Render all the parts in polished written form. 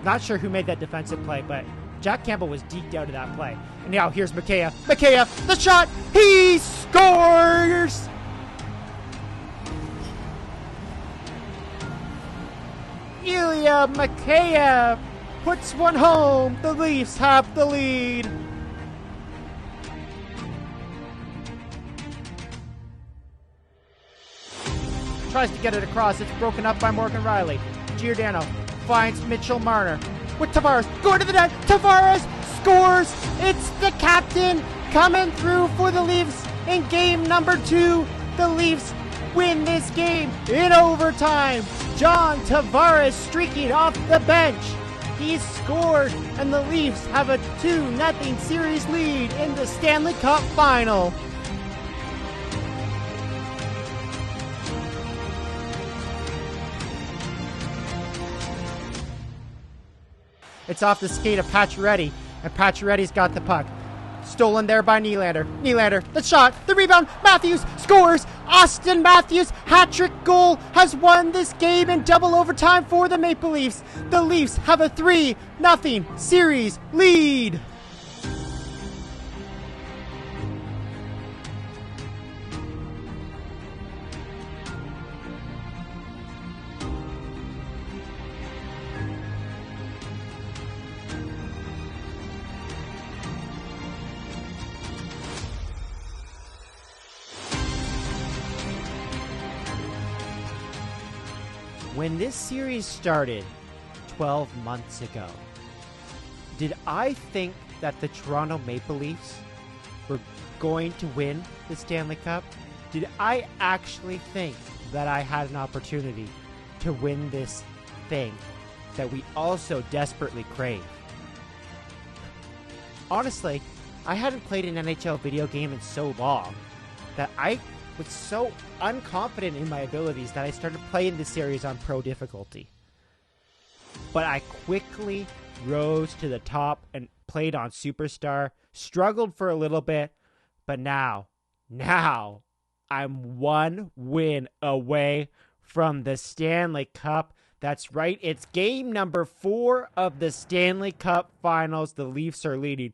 Not sure who made that defensive play, but Jack Campbell was deked out of that play. And now here's Mikheyev. Mikheyev, the shot. He scores! Ilya Mikheyev puts one home. The Leafs have the lead. Tries to get it across. It's broken up by Morgan Rielly. Giordano finds Mitchell Marner with Tavares going to the net. Tavares scores. It's the captain coming through for the Leafs in game number 2. The Leafs win this game in overtime. John Tavares streaking off the bench. He scored, and the Leafs have a 2-0 series lead in the Stanley Cup final. It's off the skate of Pacioretty, and Pacioretty's got the puck. Stolen there by Nylander. Nylander, the shot, the rebound. Matthews scores. Austin Matthews' hat-trick goal has won this game in double overtime for the Maple Leafs. The Leafs have a 3-0 series lead. When this series started 12 months ago, did I think that the Toronto Maple Leafs were going to win the Stanley Cup? Did I actually think that I had an opportunity to win this thing that we also desperately crave? Honestly, I hadn't played an NHL video game in so long that I was so unconfident in my abilities that I started playing this series on pro difficulty. But I quickly rose to the top and played on Superstar, struggled for a little bit, but now I'm one win away from the Stanley Cup. That's right, it's game number 4 of the Stanley Cup Finals. The Leafs are leading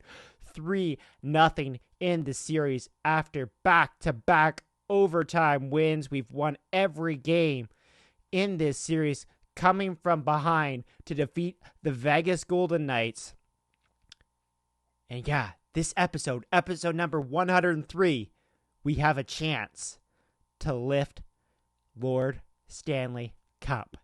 3-0 in the series after back-to-back overtime wins. We've won every game in this series, coming from behind to defeat the Vegas Golden Knights. And yeah, this episode number 103, we have a chance to lift Lord Stanley Cup.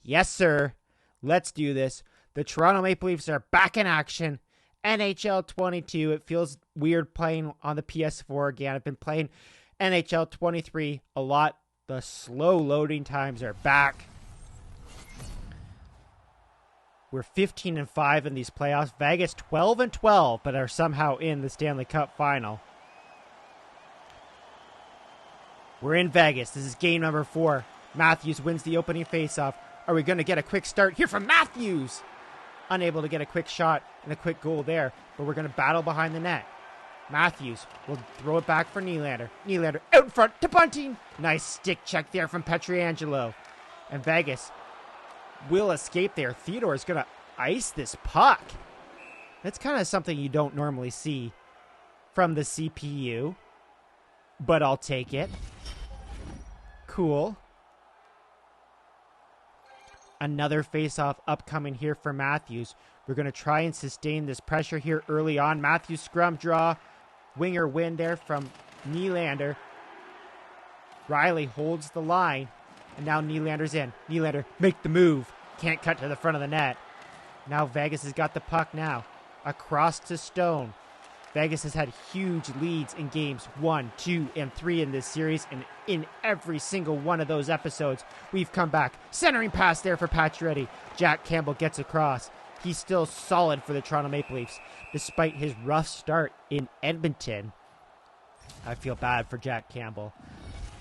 Yes, sir. Let's do this. The Toronto Maple Leafs are back in action. NHL 22. It feels weird playing on the PS4 again. I've been playing NHL 23 a lot. The slow loading times are back. We're 15-5 in these playoffs. Vegas 12-12, but are somehow in the Stanley Cup final. We're in Vegas. This is game number 4. Matthews wins the opening faceoff. Are we going to get a quick start here from Matthews? Unable to get a quick shot and a quick goal there, but we're going to battle behind the net. Matthews will throw it back for Nylander. Nylander out in front to Bunting. Nice stick check there from Pietrangelo. And Vegas will escape there. Theodore is going to ice this puck. That's kind of something you don't normally see from the CPU, but I'll take it. Cool. Another face-off upcoming here for Matthews. We're going to try and sustain this pressure here early on. Matthews scrum draw. Winger win there from Nylander. Rielly holds the line. And now Nylander's in. Nylander, make the move. Can't cut to the front of the net. Now Vegas has got the puck now. Across to Stone. Vegas has had huge leads in games 1, 2, and 3 in this series. And in every single one of those episodes, we've come back. Centering pass there for Pacioretty. Jack Campbell gets across. He's still solid for the Toronto Maple Leafs, despite his rough start in Edmonton. I feel bad for Jack Campbell,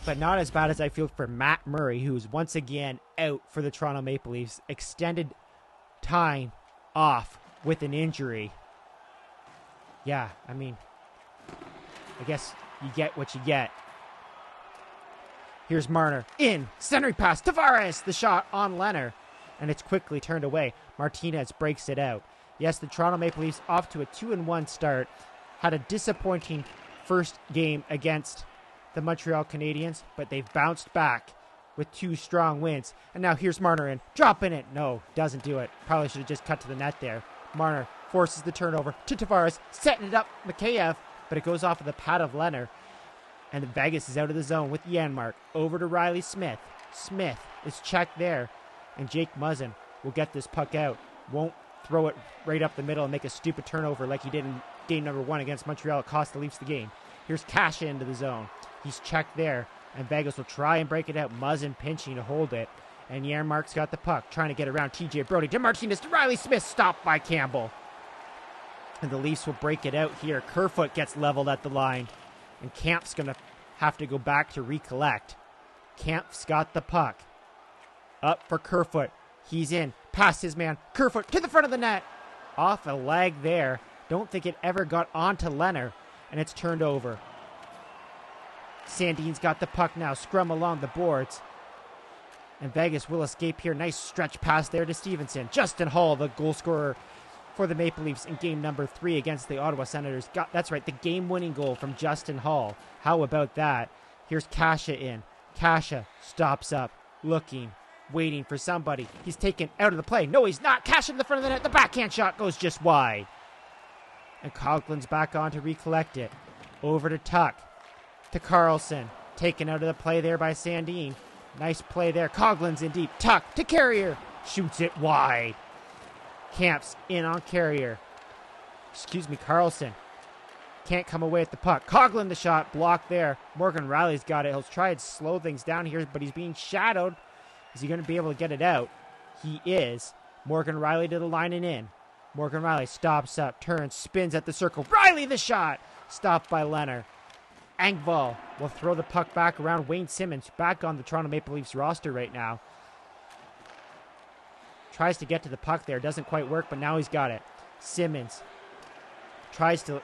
but not as bad as I feel for Matt Murray, who's once again out for the Toronto Maple Leafs. Extended time off with an injury. Yeah, I mean, I guess you get what you get. Here's Marner in, centering pass, Tavares, the shot on Leonard. and it's quickly turned away. Martinez breaks it out. Yes, the Toronto Maple Leafs off to a 2-1 start. Had a disappointing first game against the Montreal Canadiens, but they've bounced back with 2 strong wins. And now here's Marner in, dropping it. No, doesn't do it. Probably should have just cut to the net there. Marner forces the turnover to Tavares, setting it up Mikheyev, but it goes off of the pad of Leonard. And Vegas is out of the zone with Janmark. Over to Riley Smith. Smith is checked there. And Jake Muzzin will get this puck out. Won't throw it right up the middle and make a stupid turnover like he did in game number 1 against Montreal. It cost the Leafs the game. Here's Kasha into the zone. He's checked there. And Vegas will try and break it out. Muzzin pinching to hold it. And Janmark's got the puck. Trying to get around TJ Brody. To Martinez. To Riley Smith. Stopped by Campbell. And the Leafs will break it out here. Kerfoot gets leveled at the line. And Kampf's going to have to go back to recollect. Kampf's got the puck. Up for Kerfoot. He's in. Past his man. Kerfoot to the front of the net. Off a leg there. Don't think it ever got onto Leonard. And it's turned over. Sandin's got the puck now. Scrum along the boards. And Vegas will escape here. Nice stretch pass there to Stevenson. Justin Hall, the goal scorer for the Maple Leafs in game number 3 against the Ottawa Senators. That's right, the game-winning goal from Justin Hall. How about that? Here's Kasha in. Kasha stops up, looking, waiting for somebody. He's taken out of the play. No, he's not. Kasha in the front of the net. The backhand shot goes just wide. And Coughlin's back on to recollect it. Over to Tuck. To Carlson. Taken out of the play there by Sandin. Nice play there. Coughlin's in deep. Tuck to Carrier. Shoots it wide. Kampf's in on Carrier. Carlson. Can't come away with the puck. Coughlin the shot. Blocked there. Morgan Riley's got it. He'll try and slow things down here, but he's being shadowed. Is he going to be able to get it out? He is. Morgan Riley to the line and in. Morgan Riley stops up, turns, spins at the circle. Riley the shot. Stopped by Leonard. Engvall will throw the puck back around. Wayne Simmons back on the Toronto Maple Leafs roster right now. Tries to get to the puck there. Doesn't quite work, but now he's got it. Simmons tries to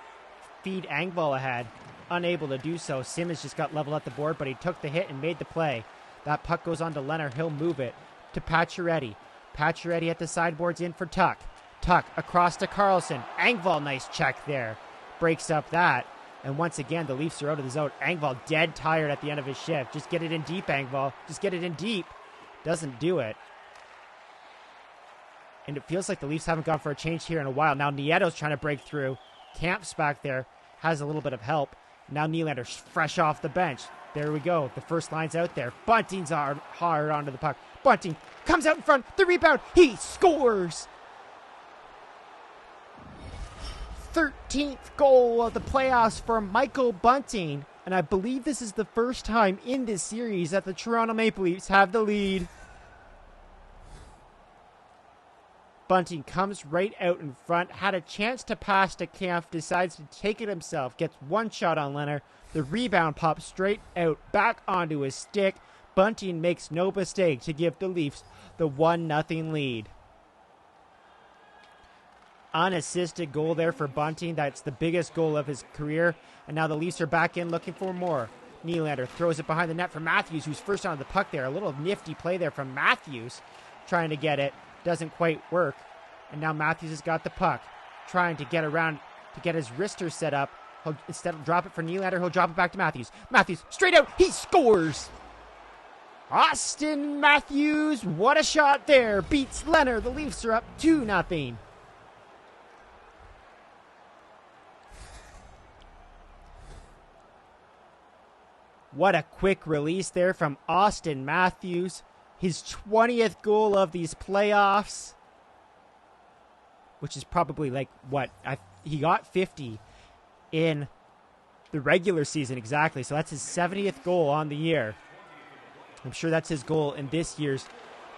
feed Engvall ahead. Unable to do so. Simmons just got leveled at the board, but he took the hit and made the play. That puck goes on to Leonard. He'll move it to Pacioretty. Pacioretty at the sideboards in for Tuck. Tuck across to Carlson. Engvall, nice check there. Breaks up that. And once again, the Leafs are out of the zone. Engvall dead tired at the end of his shift. Just get it in deep, Engvall. Just get it in deep. Doesn't do it. And it feels like the Leafs haven't gone for a change here in a while. Now Nieto's trying to break through. Kampf's back there. Has a little bit of help. Now Nylander's fresh off the bench. There we go. The first line's out there. Bunting's hard onto the puck. Bunting comes out in front. The rebound. He scores. 13th goal of the playoffs for Michael Bunting. And I believe this is the first time in this series that the Toronto Maple Leafs have the lead. Bunting comes right out in front, had a chance to pass to Kampf, decides to take it himself, gets one shot on Leonard. The rebound pops straight out, back onto his stick. Bunting makes no mistake to give the Leafs the 1-0 lead. Unassisted goal there for Bunting. That's the biggest goal of his career. And now the Leafs are back in looking for more. Nylander throws it behind the net for Matthews, who's first on the puck there. A little nifty play there from Matthews, trying to get it. Doesn't quite work. And now Matthews has got the puck, trying to get around to get his wrister set up. Instead of drop it for Nylander, he'll drop it back to Matthews. Matthews, straight out, he scores! Austin Matthews, what a shot there. Beats Leonard. The Leafs are up 2-0. What a quick release there from Austin Matthews. His 20th goal of these playoffs, which is probably like what? He got 50 in the regular season exactly. So that's his 70th goal on the year. I'm sure that's his goal in this year's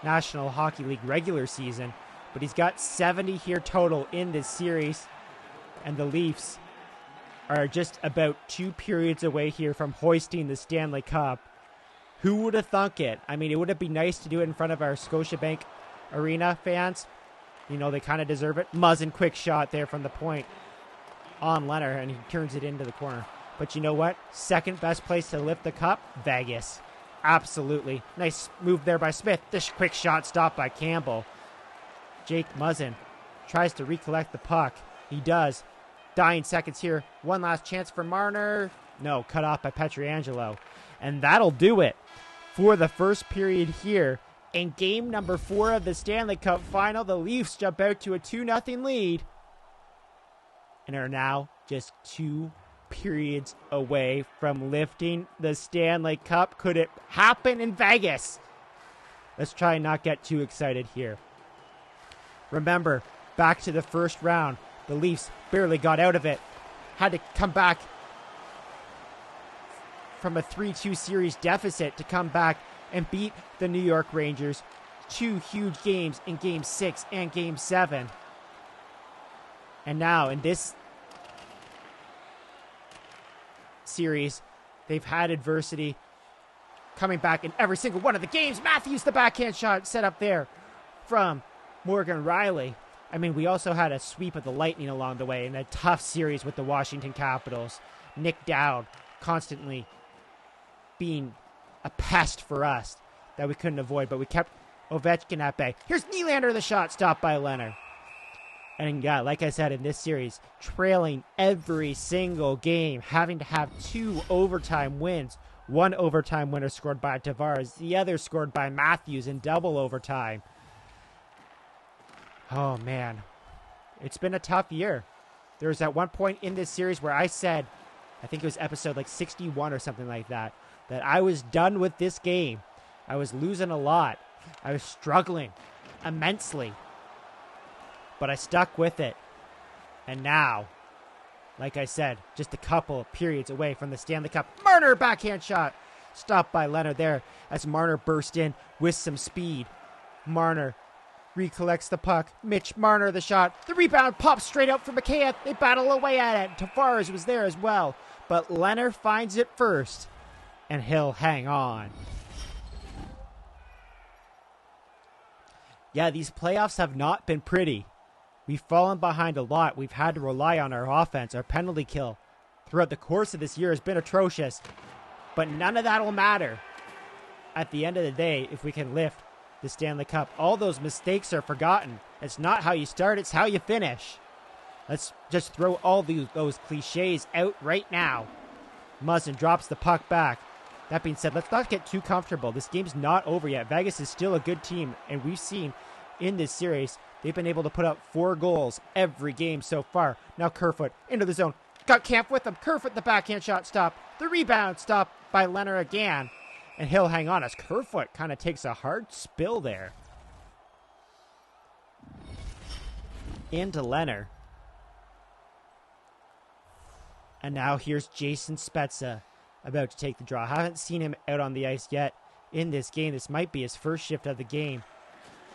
National Hockey League regular season. But he's got 70 here total in this series. And the Leafs are just about 2 periods away here from hoisting the Stanley Cup. Who would have thunk it? I mean, it would have been nice to do it in front of our Scotiabank Arena fans. You know, they kind of deserve it. Muzzin, quick shot there from the point on Leonard, and he turns it into the corner. But you know what? Second best place to lift the cup, Vegas. Absolutely. Nice move there by Smith. This quick shot stopped by Campbell. Jake Muzzin tries to recollect the puck. He does. Dying seconds here. One last chance for Marner. No, cut off by Pietrangelo. And that'll do it for the first period here. In game number 4 of the Stanley Cup final, the Leafs jump out to a 2-0 lead and are now just 2 periods away from lifting the Stanley Cup. Could it happen in Vegas? Let's try and not get too excited here. Remember, back to the first round, the Leafs barely got out of it. Had to come back from a 3-2 series deficit to come back and beat the New York Rangers. 2 huge games in Game 6 and Game 7. And now in this series, they've had adversity coming back in every single one of the games. Matthews, the backhand shot set up there from Morgan Rielly. I mean, we also had a sweep of the Lightning along the way in a tough series with the Washington Capitals. Nick Dowd constantly being a pest for us that we couldn't avoid, but we kept Ovechkin at bay. Here's Nylander, the shot stopped by Leonard. And yeah, like I said, in this series, trailing every single game, having to have 2 overtime wins. One overtime winner scored by Tavares, the other scored by Matthews in double overtime. Oh man, it's been a tough year. There was at one point in this series where I said, I think it was episode like 61 or something like that I was done with this game. I was losing a lot. I was struggling immensely. But I stuck with it. And now, like I said, just a couple of periods away from the Stanley Cup. Marner, backhand shot. Stopped by Leonard there as Marner burst in with some speed. Marner recollects the puck. Mitch Marner, the shot. The rebound pops straight out for McKay. They battle away at it. Tavares was there as well. But Leonard finds it first. And he'll hang on. Yeah, these playoffs have not been pretty. We've fallen behind a lot. We've had to rely on our offense. Our penalty kill throughout the course of this year has been atrocious. But none of that will matter. At the end of the day, if we can lift the Stanley Cup, all those mistakes are forgotten. It's not how you start, it's how you finish. Let's just throw all those cliches out right now. Muzzin drops the puck back. That being said, let's not get too comfortable. This game's not over yet. Vegas is still a good team, and we've seen in this series, they've been able to put up 4 goals every game so far. Now Kerfoot into the zone. Got Camp with him. Kerfoot, the backhand shot stop. The rebound stopped by Leonard again. And he'll hang on as Kerfoot kind of takes a hard spill there. Into Leonard. And now here's Jason Spezza about to take the draw. I haven't seen him out on the ice yet in this game. This might be his first shift of the game.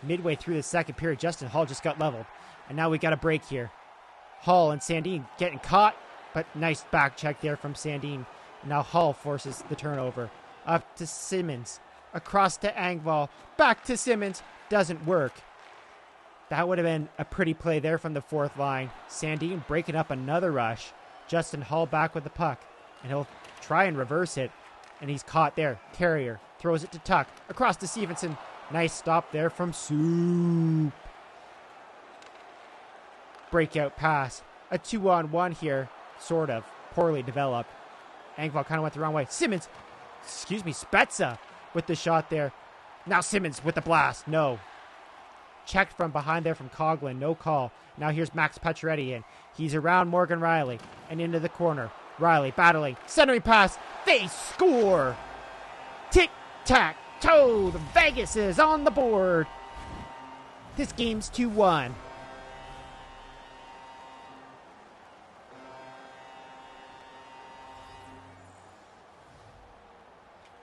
Midway through the second period, Justin Hall just got leveled. And now we got a break here. Hall and Sandin getting caught, but nice back check there from Sandin. Now Hall forces the turnover. Up to Simmons. Across to Engvall. Back to Simmons. Doesn't work. That would have been a pretty play there from the fourth line. Sandin breaking up another rush. Justin Hall back with the puck. And he'll try and reverse it. And he's caught there. Carrier throws it to Tuck. Across to Stevenson. Nice stop there from Soup. Breakout pass. A 2-on-1 here. Sort of. Poorly developed. Engvall kind of went the wrong way. Simmons. Spezza with the shot there. Now Simmons with the blast. No. Checked from behind there from Coughlin. No call. Now here's Max Pacioretty in. He's around Morgan Rielly and into the corner. Rielly battling. Centering pass. They score. Tic-tac-toe. The Vegas is on the board. This game's 2-1.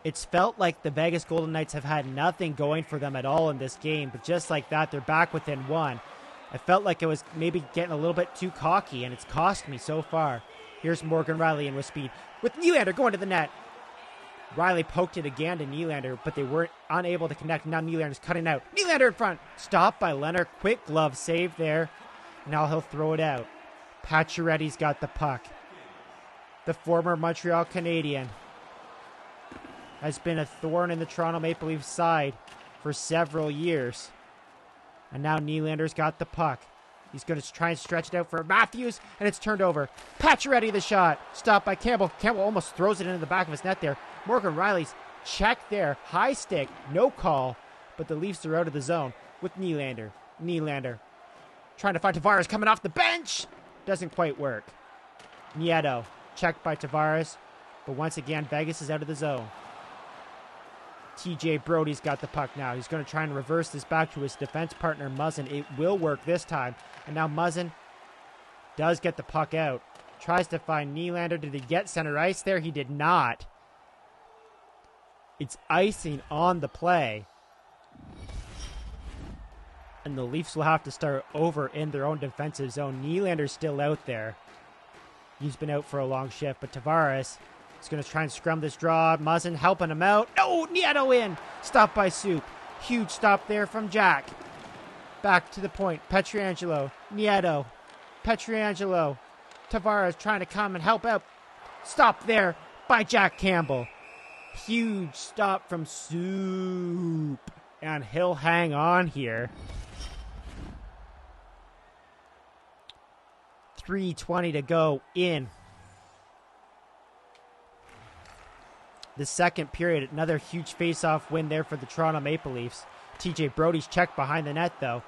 It's felt like the Vegas Golden Knights have had nothing going for them at all in this game, but just like that, they're back within 1. I felt like it was maybe getting a little bit too cocky, and it's cost me so far. Here's Morgan Rielly in with speed, with Nylander going to the net. Rielly poked it again to Nylander, but they weren't unable to connect. Now Nylander's cutting out. Nylander in front. Stopped by Leonard. Quick glove save there. Now he'll throw it out. Pacioretty's got the puck. The former Montreal Canadian has been a thorn in the Toronto Maple Leafs side for several years. And now Nylander's got the puck. He's going to try and stretch it out for Matthews, and it's turned over. Pacioretty the shot. Stopped by Campbell. Campbell almost throws it into the back of his net there. Morgan Riley's check there. High stick. No call. But the Leafs are out of the zone with Nylander. Nylander trying to find Tavares coming off the bench. Doesn't quite work. Nieto checked by Tavares. But once again, Vegas is out of the zone. TJ Brody's got the puck now. He's going to try and reverse this back to his defense partner, Muzzin. It will work this time. And now Muzzin does get the puck out. Tries to find Nylander. Did he get center ice there? He did not. It's icing on the play. And the Leafs will have to start over in their own defensive zone. Nylander's still out there. He's been out for a long shift. But Tavares is going to try and scrum this draw. Muzzin helping him out. No, Nieto in. Stopped by Soup. Huge stop there from Jack. Back to the point. Pietrangelo. Nieto. Pietrangelo. Tavares trying to come and help out. Stop there by Jack Campbell. Huge stop from Soup. And he'll hang on here. 3:20 to go in the second period. Another huge face-off win there for the Toronto Maple Leafs. TJ Brody's checked behind the net, though.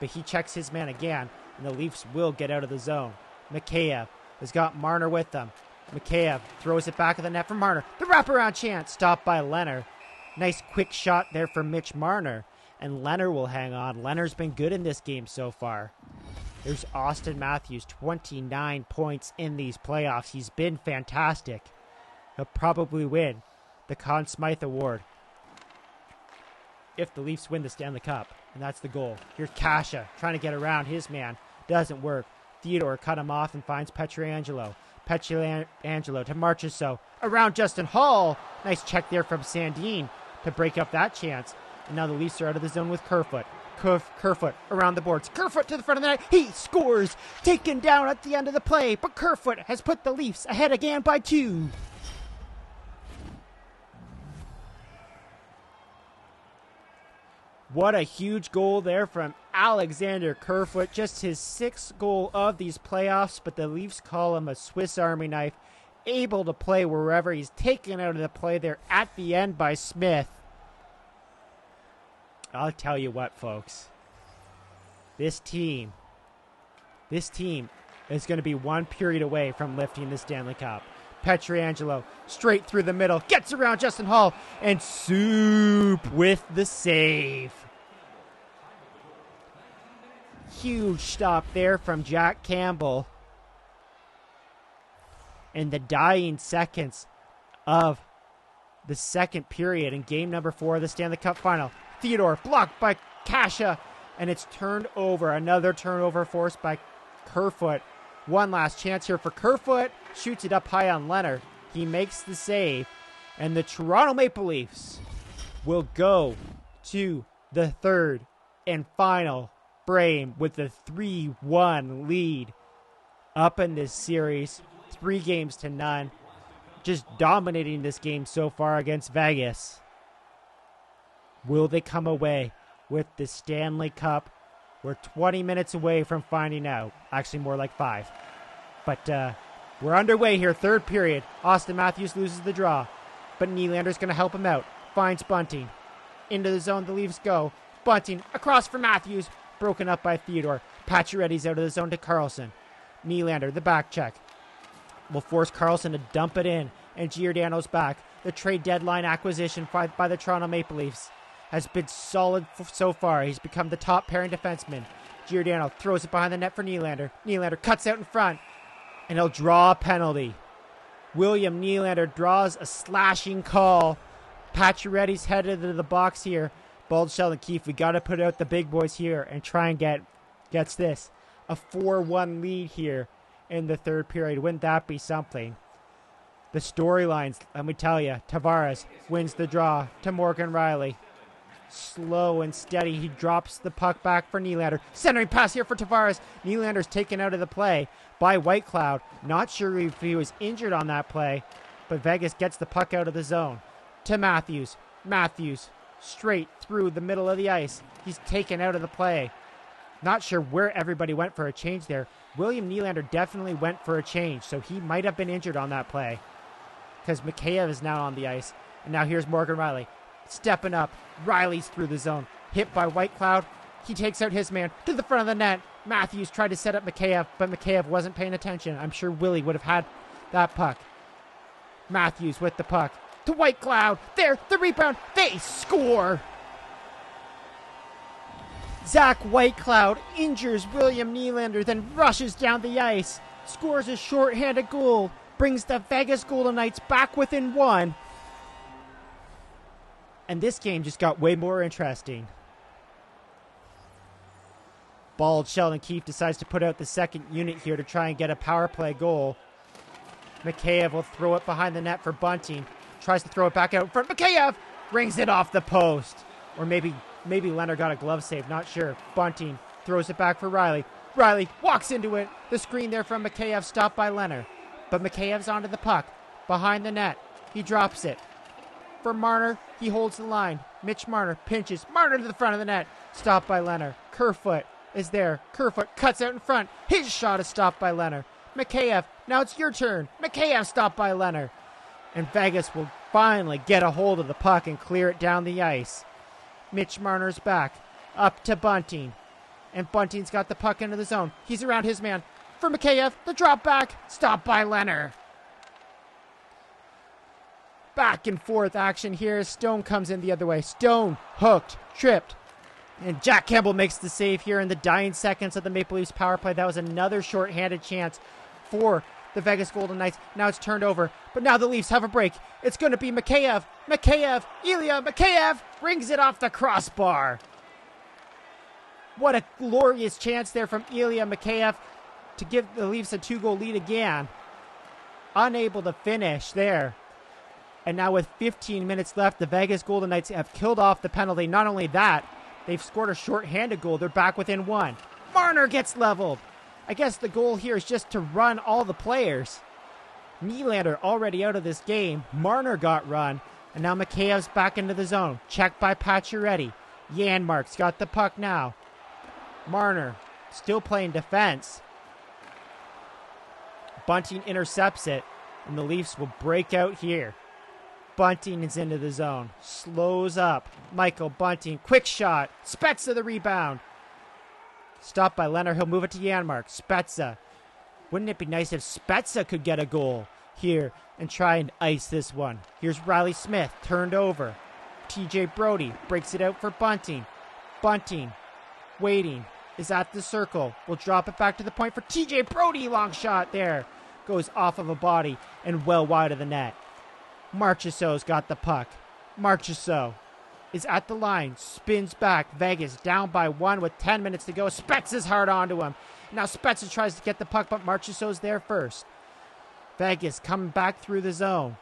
But he checks his man again, and the Leafs will get out of the zone. Mikheyev has got Marner with them. Mikheyev throws it back of the net for Marner. The wraparound chance stopped by Leonard. Nice quick shot there for Mitch Marner. And Leonard will hang on. Leonard's been good in this game so far. There's Austin Matthews, 29 points in these playoffs. He's been fantastic. He'll probably win the Conn Smythe Award if the Leafs win the Stanley Cup. And that's the goal. Here's Kasha trying to get around his man. Doesn't work. Theodore cut him off and finds Pietrangelo. Pietrangelo to Marchessault. Around Justin Hall. Nice check there from Sandin to break up that chance. And now the Leafs are out of the zone with Kerfoot. Kerfoot around the boards. Kerfoot to the front of the net. He scores. Taken down at the end of the play. But Kerfoot has put the Leafs ahead again by 2. What a huge goal there from Alexander Kerfoot. Just his 6th goal of these playoffs. But the Leafs call him a Swiss Army knife. Able to play wherever. He's taken out of the play there at the end by Smith. I'll tell you what, folks. This team is going to be one period away from lifting the Stanley Cup. Pietrangelo straight through the middle. Gets around Justin Hall. And Soup with the save. Huge stop there from Jack Campbell. In the dying seconds of the second period in game number 4 of the Stanley Cup final. Theodore blocked by Kasha, and it's turned over. Another turnover forced by Kerfoot. One last chance here for Kerfoot. Shoots it up high on Leonard. He makes the save, and the Toronto Maple Leafs will go to the third and final frame with a 3-1 lead up in this series. 3-0. Just dominating this game so far against Vegas. Will they come away with the Stanley Cup? We're 20 minutes away from finding out. Actually, more like 5. But we're underway here. Third period. Austin Matthews loses the draw. But Nylander's going to help him out. Finds Bunting. Into the zone the Leafs go. Bunting across for Matthews. Broken up by Theodore. Pacioretty's out of the zone to Karlsson. Nylander, the back check. Will force Karlsson to dump it in. And Giordano's back. The trade deadline acquisition by the Toronto Maple Leafs has been solid so far. He's become the top pairing defenseman. Giordano throws it behind the net for Nylander. Nylander cuts out in front, and he'll draw a penalty. William Nylander draws a slashing call. Pacioretty's headed into the box here. Baldshell and Keefe, we got to put out the big boys here and try and gets this, a 4-1 lead here in the third period. Wouldn't that be something? The storylines, let me tell you, Tavares wins the draw to Morgan Riley. Slow and steady. He drops the puck back for Nylander. Centering pass here for Tavares. Nylander's taken out of the play by Whitecloud. Not sure if he was injured on that play, but Vegas gets the puck out of the zone. To Matthews. Matthews straight through the middle of the ice. He's taken out of the play Not sure where everybody went for a change there. William Nylander definitely went for a change, so he might have been injured on that play. Because Mikheyev is now on the ice. And now here's Morgan Rielly. Stepping up. Riley's through the zone. Hit by White Cloud. He takes out his man to the front of the net. Matthews tried to set up Mikheyev, but Mikheyev wasn't paying attention. I'm sure Willie would have had that puck. Matthews with the puck. To White Cloud. There, the rebound. They score. Zach Whitecloud injures William Nylander, then rushes down the ice, scores a shorthanded goal, brings the Vegas Golden Knights back within one. And this game just got way more interesting. Bald Sheldon Keefe decides to put out the second unit here to try and get a power play goal. Mikheyev will throw it behind the net for Bunting. Tries to throw it back out in front. Mikheyev rings it off the post. Or maybe Leonard got a glove save, not sure. Bunting throws it back for Rielly. Rielly walks into it. The screen there from Mikheyev stopped by Leonard. But Mikheyev's onto the puck. Behind the net. He drops it. For Marner, he holds the line. Mitch Marner pinches. Marner to the front of the net. Stopped by Leonard. Kerfoot is there. Kerfoot cuts out in front. His shot is stopped by Leonard. Mikheyev, now it's your turn. Mikheyev stopped by Leonard. And Vegas will finally get a hold of the puck and clear it down the ice. Mitch Marner's back. Up to Bunting. And Bunting's got the puck into the zone. He's around his man. For Mikheyev, the drop back. Stopped by Leonard. Back and forth action here. Stone comes in the other way. Stone hooked, tripped. And Jack Campbell makes the save here in the dying seconds of the Maple Leafs power play. That was another shorthanded chance for the Vegas Golden Knights. Now it's turned over. But now the Leafs have a break. It's going to be Mikheyev. Mikheyev. Ilya Mikheyev rings it off the crossbar. What a glorious chance there from Ilya Mikheyev to give the Leafs a 2-goal lead again. Unable to finish there. And now with 15 minutes left, the Vegas Golden Knights have killed off the penalty. Not only that, they've scored a shorthanded goal. They're back within one. Marner gets leveled. I guess the goal here is just to run all the players. Nylander already out of this game. Marner got run. And now Mikheyev's back into the zone. Checked by Pacioretty. Janmark's got the puck now. Marner still playing defense. Bunting intercepts it. And the Leafs will break out here. Bunting is into the zone. Slows up. Michael Bunting. Quick shot. Spezza the rebound. Stopped by Leonard. He'll move it to Janmark. Spezza. Wouldn't it be nice if Spezza could get a goal here and try and ice this one? Here's Riley Smith. Turned over. TJ Brody breaks it out for Bunting. Bunting. Waiting. Is at the circle. Will drop it back to the point for TJ Brody. Long shot there. Goes off of a body and well wide of the net. Marchessault's got the puck. Marchessault is at the line. Spins back. Vegas down by one with 10 minutes to go. Spezza's hard onto him. Now Spezza tries to get the puck, but Marchessault's there first. Vegas coming back through the zone.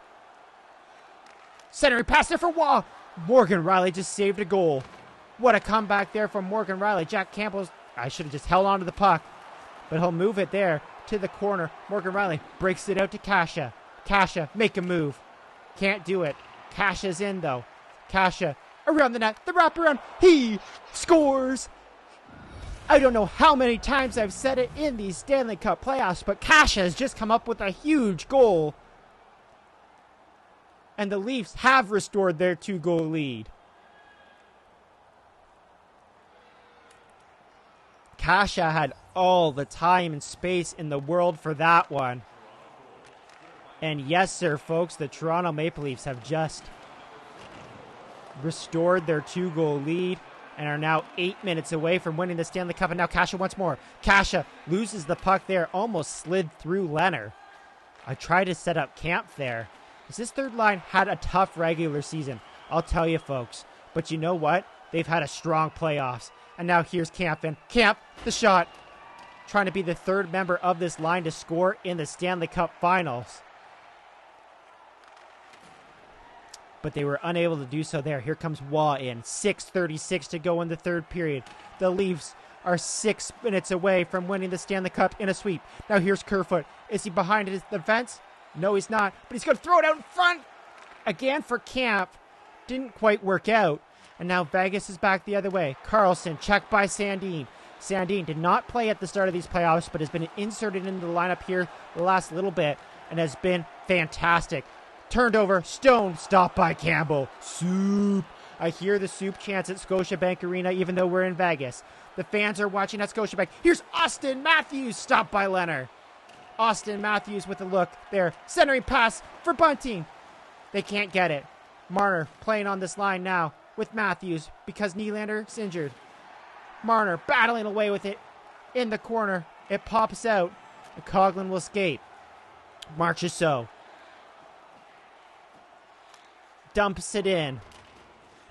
Centering pass there for Wall. Morgan Rielly just saved a goal. What a comeback there from Morgan Rielly. Jack Campbell's... I should have just held on to the puck. But he'll move it there to the corner. Morgan Rielly breaks it out to Kasha. Kasha, make a move. Can't do it. Kasha's in, though. Kasha around the net. The wraparound. He scores. I don't know how many times I've said it in these Stanley Cup playoffs, but Kasha has just come up with a huge goal. And the Leafs have restored their 2-goal lead. Kasha had all the time and space in the world for that one. And yes, sir, folks, the Toronto Maple Leafs have just restored their 2-goal lead and are now 8 minutes away from winning the Stanley Cup. And now Kasha once more. Kasha loses the puck there, almost slid through Leonard. I tried to set up Camp there. This third line had a tough regular season, I'll tell you, folks. But you know what? They've had a strong playoffs. And now here's Camp in. Camp, the shot. Trying to be the third member of this line to score in the Stanley Cup Finals. But they were unable to do so there. Here comes Waugh in. 6:36 to go in the third period. The Leafs are 6 minutes away from winning the Stanley Cup in a sweep. Now here's Kerfoot. Is he behind his defense? No, he's not. But he's going to throw it out in front. Again for Camp. Didn't quite work out. And now Vegas is back the other way. Carlson checked by Sandin. Sandin did not play at the start of these playoffs, but has been inserted into the lineup here the last little bit and has been fantastic. Turned over, Stone, stopped by Campbell. Soup. I hear the soup chants at Scotiabank Arena even though we're in Vegas. The fans are watching at Scotiabank. Here's Austin Matthews, stopped by Leonard. Austin Matthews with a look there. Centering pass for Bunting. They can't get it. Marner playing on this line now with Matthews because Nylander's injured. Marner battling away with it in the corner. It pops out. And Coughlin will skate. Marchessault dumps it in.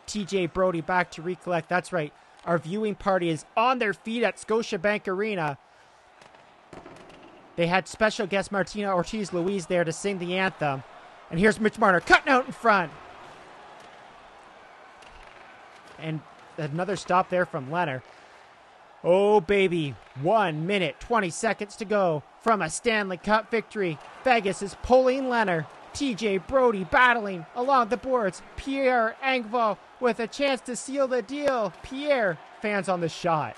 TJ Brody back to recollect. That's right. Our viewing party is on their feet at Scotiabank Arena. They had special guest Martina Ortiz-Luis there to sing the anthem. And here's Mitch Marner cutting out in front. And another stop there from Leonard. Oh, baby. 1 minute, 20 seconds to go from a Stanley Cup victory. Vegas is pulling Leonard. TJ Brody battling along the boards. Pierre Engvall with a chance to seal the deal. Pierre, fans on the shot.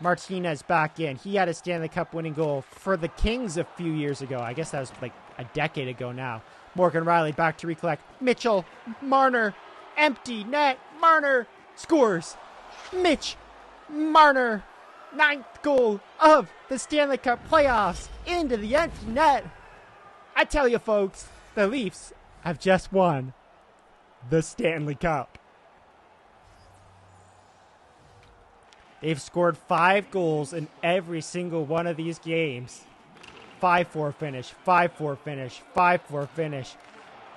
Martinez back in. He had a Stanley Cup winning goal for the Kings a few years ago. I guess that was like a decade ago now. Morgan Riley back to recollect. Mitchell, Marner, empty net. Marner scores. Mitch Marner, 9th goal of the Stanley Cup playoffs into the empty net. I tell you folks, the Leafs have just won the Stanley Cup. They've scored 5 goals in every single one of these games. 5-4 finish, 5-4 finish, 5-4 finish.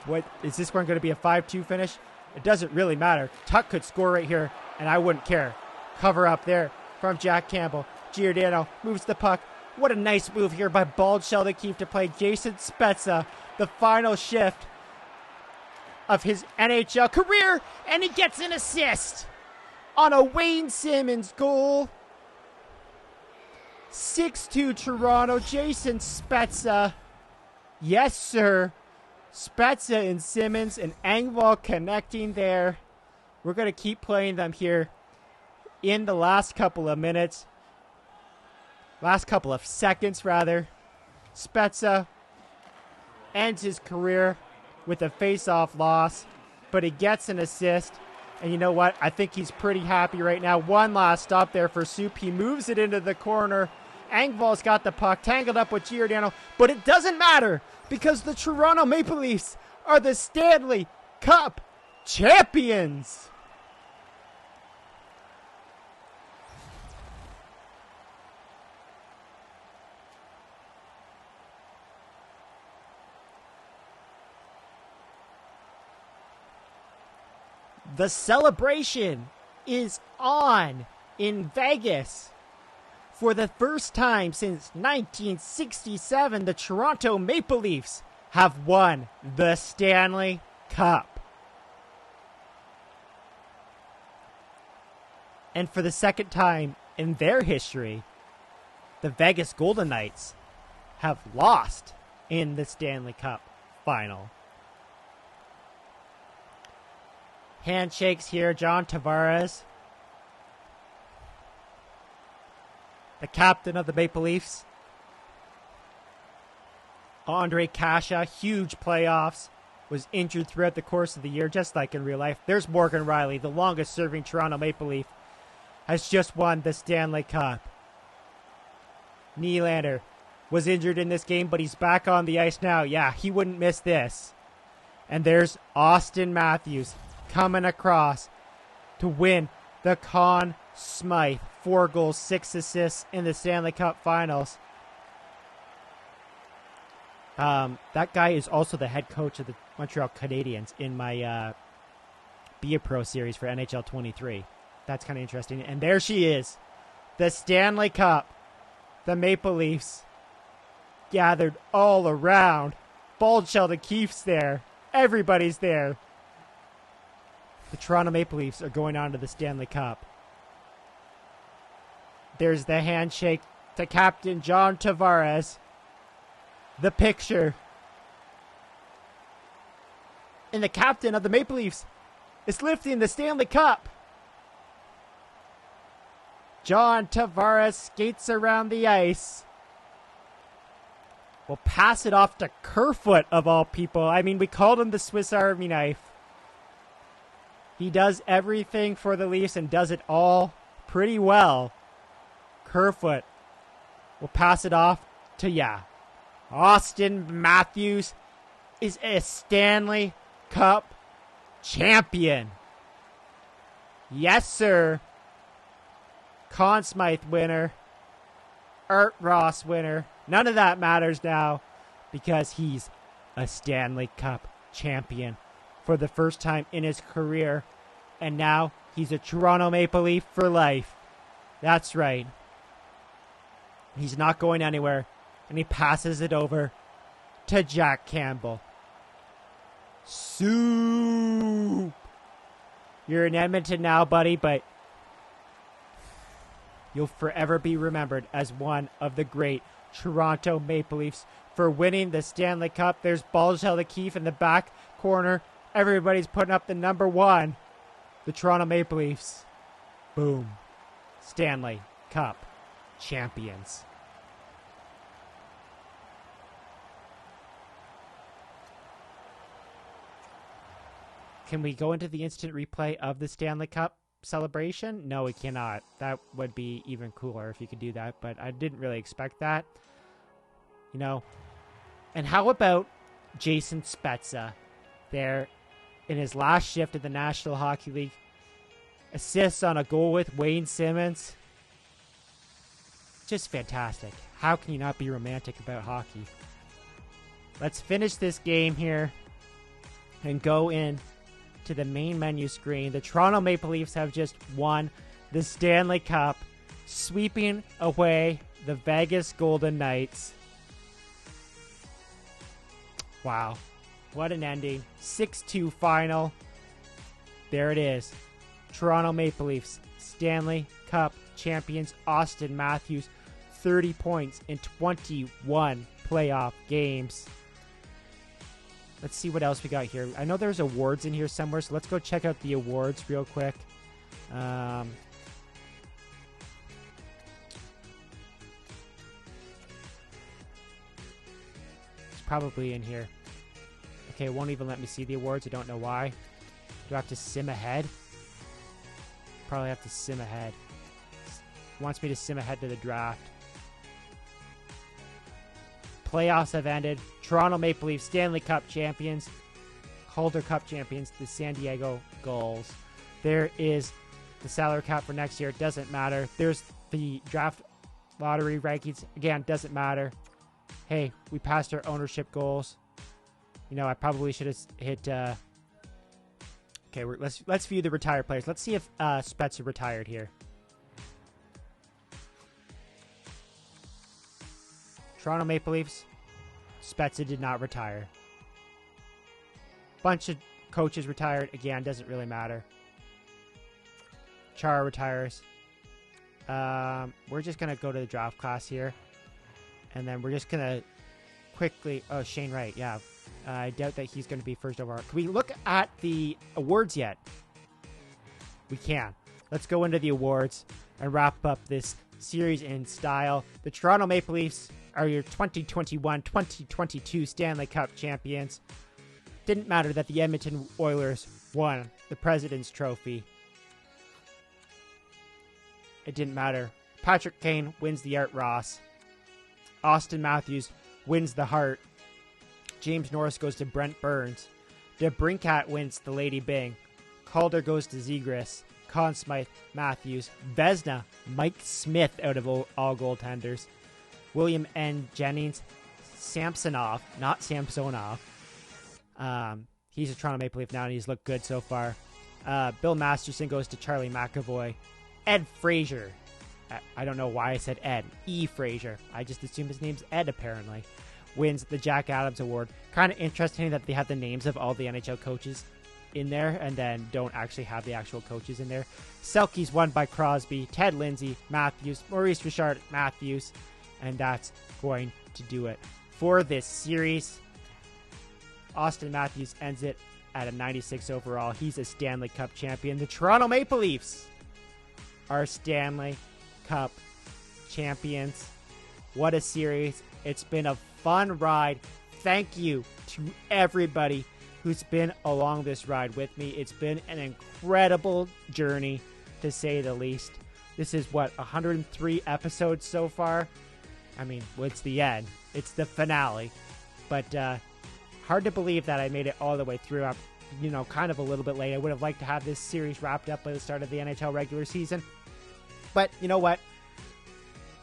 What is this one going to be, a 5-2 finish? It doesn't really matter. Tuck could score right here, and I wouldn't care. Cover up there from Jack Campbell. Giordano moves the puck. What a nice move here by Bald Sheldon Keefe to play Jason Spezza, the final shift of his NHL career, and he gets an assist on a Wayne Simmons goal. 6-2 Toronto, Jason Spezza. Yes, sir. Spezza and Simmons and Engvall connecting there. We're going to keep playing them here in the last couple of minutes. Last couple of seconds, rather. Spezza ends his career with a face-off loss, but he gets an assist. And you know what? I think he's pretty happy right now. One last stop there for Soup. He moves it into the corner. Engvall's got the puck, tangled up with Giordano, but it doesn't matter because the Toronto Maple Leafs are the Stanley Cup champions. The celebration is on in Vegas. For the first time since 1967, the Toronto Maple Leafs have won the Stanley Cup. And for the second time in their history, the Vegas Golden Knights have lost in the Stanley Cup final. Handshakes here, John Tavares, the captain of the Maple Leafs. Andre Kasha, huge playoffs, was injured throughout the course of the year, just like in real life. There's Morgan Riley, the longest-serving Toronto Maple Leaf, has just won the Stanley Cup. Nylander was injured in this game, but he's back on the ice now. Yeah, he wouldn't miss this. And there's Austin Matthews coming across to win the Conn Smythe. 4 goals, 6 assists in the Stanley Cup Finals. That guy is also the head coach of the Montreal Canadiens in my Be a Pro series for NHL 23. That's kind of interesting. And there she is. The Stanley Cup. The Maple Leafs gathered all around. Bald Sheldon Keefe's there. Everybody's there. The Toronto Maple Leafs are going on to the Stanley Cup. There's the handshake to Captain John Tavares. The picture. And the captain of the Maple Leafs is lifting the Stanley Cup. John Tavares skates around the ice. We'll pass it off to Kerfoot, of all people. I mean, we called him the Swiss Army knife. He does everything for the Leafs and does it all pretty well. Kerfoot will pass it off to, Austin Matthews is a Stanley Cup champion. Yes, sir. Conn Smythe winner. Art Ross winner. None of that matters now because he's a Stanley Cup champion for the first time in his career. And now he's a Toronto Maple Leaf for life. That's right. He's not going anywhere. And he passes it over to Jack Campbell. Soup. You're in Edmonton now, buddy, but you'll forever be remembered as one of the great Toronto Maple Leafs for winning the Stanley Cup. There's Balshelda Keefe in the back corner. Everybody's putting up the number one. The Toronto Maple Leafs. Boom. Stanley Cup champions. Can we go into the instant replay of the Stanley Cup celebration? No, we cannot. That would be even cooler if you could do that, but I didn't really expect that. You know, and how about Jason Spezza there in his last shift of the National Hockey League? Assists on a goal with Wayne Simmons. Just fantastic. How can you not be romantic about hockey? Let's finish this game here and go in to the main menu screen. The Toronto Maple Leafs have just won the Stanley Cup, sweeping away the Vegas Golden Knights. Wow. What an ending. 6-2 final. There it is. Toronto Maple Leafs, Stanley Cup champions. Austin Matthews, 30 points in 21 playoff games. Let's see what else we got here. I know there's awards in here somewhere, so let's go check out the awards real quick. It's probably in here. Okay, it won't even let me see the awards. I don't know why. Do I have to sim ahead? Probably have to sim ahead. It wants me to sim ahead to the draft. Playoffs have ended. Toronto Maple Leafs Stanley Cup champions. Calder Cup champions, the San Diego Gulls. There is the salary cap for next year. It doesn't matter. There's the draft lottery rankings. Again, doesn't matter. Hey, we passed our ownership goals. You know, I probably should have hit... Okay, let's view the retired players. Let's see if Spezza retired here. Toronto Maple Leafs, Spezza did not retire. Bunch of coaches retired. Again, doesn't really matter. Chara retires. We're just going to go to the draft class here. And then we're just going to quickly... Oh, Shane Wright, yeah. I doubt that he's going to be first overall. Can we look at the awards yet? We can. Let's go into the awards and wrap up this series in style. The Toronto Maple Leafs are your 2021-2022 Stanley Cup champions. Didn't matter that the Edmonton Oilers won the President's Trophy. It didn't matter. Patrick Kane wins the Art Ross. Austin Matthews wins the Hart. James Norris goes to Brent Burns. DeBrincat wins the Lady Byng. Calder goes to Zegras. Conn Smythe, Matthews. Vezina, Mike Smith out of all goaltenders. William N. Jennings. Samsonov, not Samsonov. He's a Toronto Maple Leaf now, and he's looked good so far. Bill Masterson goes to Charlie McAvoy. Ed Frazier. I don't know why I said Ed. E. Frazier. I just assumed his name's Ed, apparently. Wins the Jack Adams Award. Kind of interesting that they have the names of all the NHL coaches in there and then don't actually have the actual coaches in there. Selke's won by Crosby, Ted Lindsay, Matthews, Maurice Richard, Matthews, and that's going to do it for this series. Austin Matthews ends it at a 96 overall. He's a Stanley Cup champion. The Toronto Maple Leafs are Stanley Cup champions. What a series. It's been a fun ride. Thank you to everybody who's been along this ride with me. It's been an incredible journey, to say the least. This is, 103 episodes so far? I mean, it's the end. It's the finale. But hard to believe that I made it all the way through. I'm, kind of a little bit late. I would have liked to have this series wrapped up by the start of the NHL regular season. But you know what?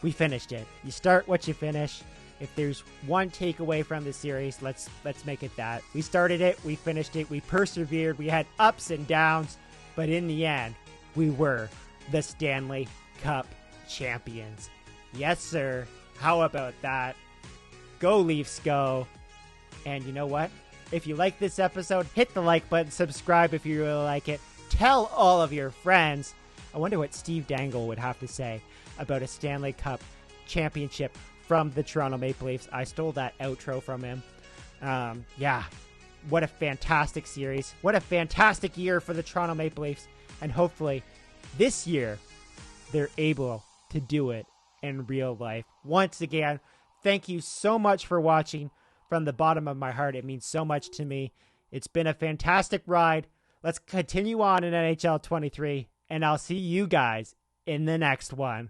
We finished it. You start what you finish. If there's one takeaway from the series, let's make it that. We started it, we finished it, we persevered, we had ups and downs, but in the end, we were the Stanley Cup champions. Yes, sir. How about that? Go Leafs, go. And you know what? If you like this episode, hit the like button, subscribe if you really like it. Tell all of your friends. I wonder what Steve Dangle would have to say about a Stanley Cup championship from the Toronto Maple Leafs. I stole that outro from him. Yeah, what a fantastic series. What a fantastic year for the Toronto Maple Leafs. And hopefully this year they're able to do it in real life. Once again, thank you so much for watching. From the bottom of my heart, it means so much to me. It's been a fantastic ride. Let's continue on in NHL 23, and I'll see you guys in the next one.